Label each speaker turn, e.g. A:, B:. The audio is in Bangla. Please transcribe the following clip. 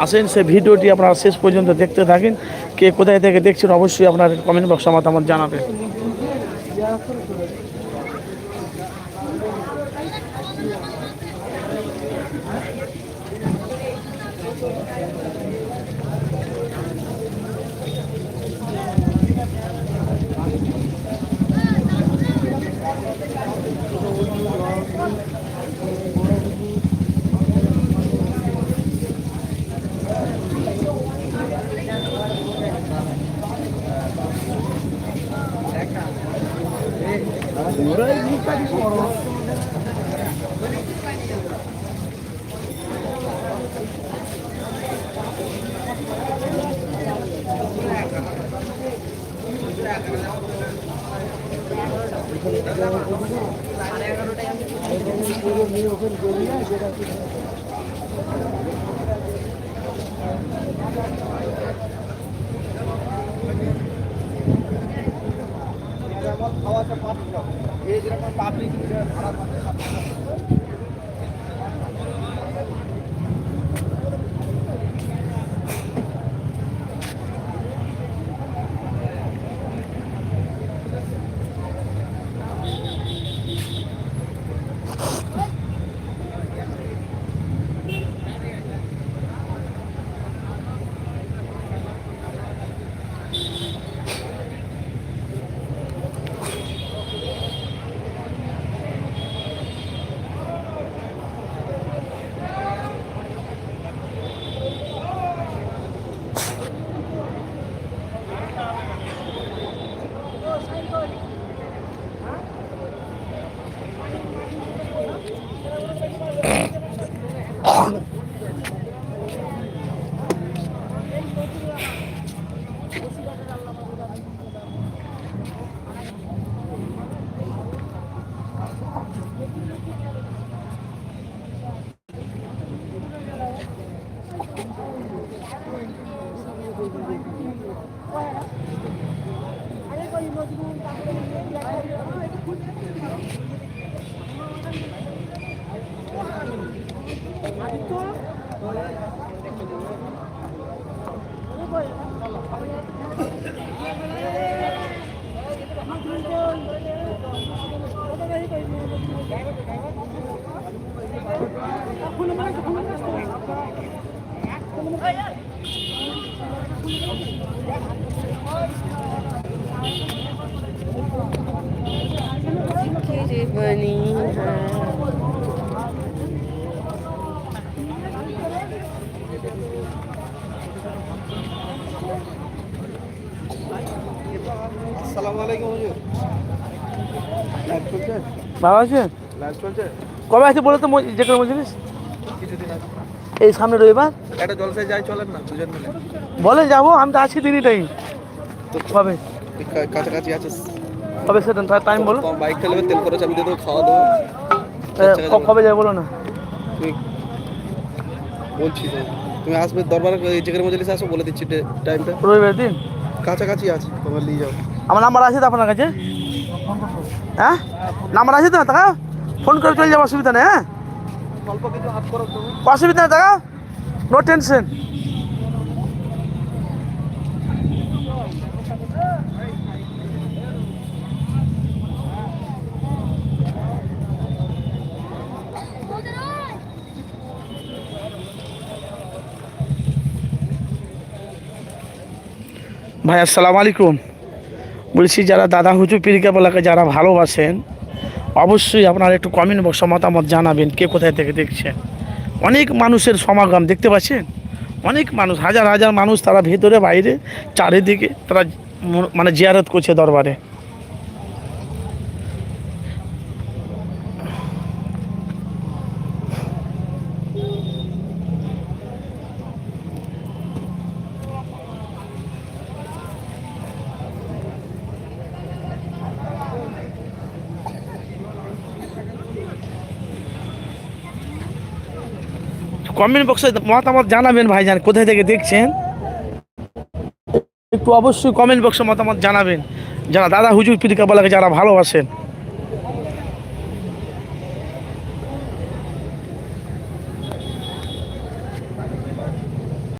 A: আসেন সে ভিডিওটি আপনারা শেষ পর্যন্ত দেখতে থাকেন। কে কোথায় থেকে দেখছেন অবশ্যই আপনার কমেন্ট বক্সে মতামত জানাবেন। ভালো আছেন? কবে আছে বলে তো যে কোনো জিনিস এই সামনে রবিবার
B: একটা জলসায় যাই, চলেন না দুজন মিলে।
A: বলেন যাবো, আমি তো আছি দিনই টাইম।
B: তো
A: কবে
B: কাছাকাছি আছে,
A: কবে সেটা টাইম বলো।
B: বাইক চালাবে, তেল খরচ আমি দিয়ে দেবো, খাওয়া দাওয়া।
A: কবে যাবে বলো না।
B: তুমি বলছি তো, তুমি আসবে দরবারে যেখানে মজলিসে আসো, বলে দিচ্ছি টাইমটা।
A: রবিবার দিন
B: কাছাকাছি আছে, তোমার নিয়ে যাও।
A: আমার নাম্বার আছে তো আপনার কাছে? হ্যাঁ নাম্বার আছে তো, টাকা ফোন করে চলে যাবো, অসুবিধা নেই। হ্যাঁ
B: অল্প কিছু হাত খরচ তুমি।
A: অসুবিধা নেই, টাকা নো টেনশন। ভাই আসসালামু আলাইকুম। বলছি যারা দাদা হুজুর পীরকেবলাকে যারা ভালোবাসেন অবশ্যই আপনারা একটু কমেন্ট বক্সে মতামত জানাবেন, কে কোথায় থেকে দেখছেন। অনেক মানুষের সমাগম দেখতে পাচ্ছেন, অনেক মানুষ, হাজার হাজার মানুষ, তারা ভেতরে বাইরে চারিদিকে তারা মানে জিয়ারত করছে দরবারে। কমেন্ট বক্সে মতামত জানাবেন ভাইজান, কোথায় থেকে দেখছেন একটু অবশ্যই কমেন্ট বক্সে মতামত জানাবেন, যারা দাদা হুজুর পীরকেবলাকে যারা ভালোবাসেন।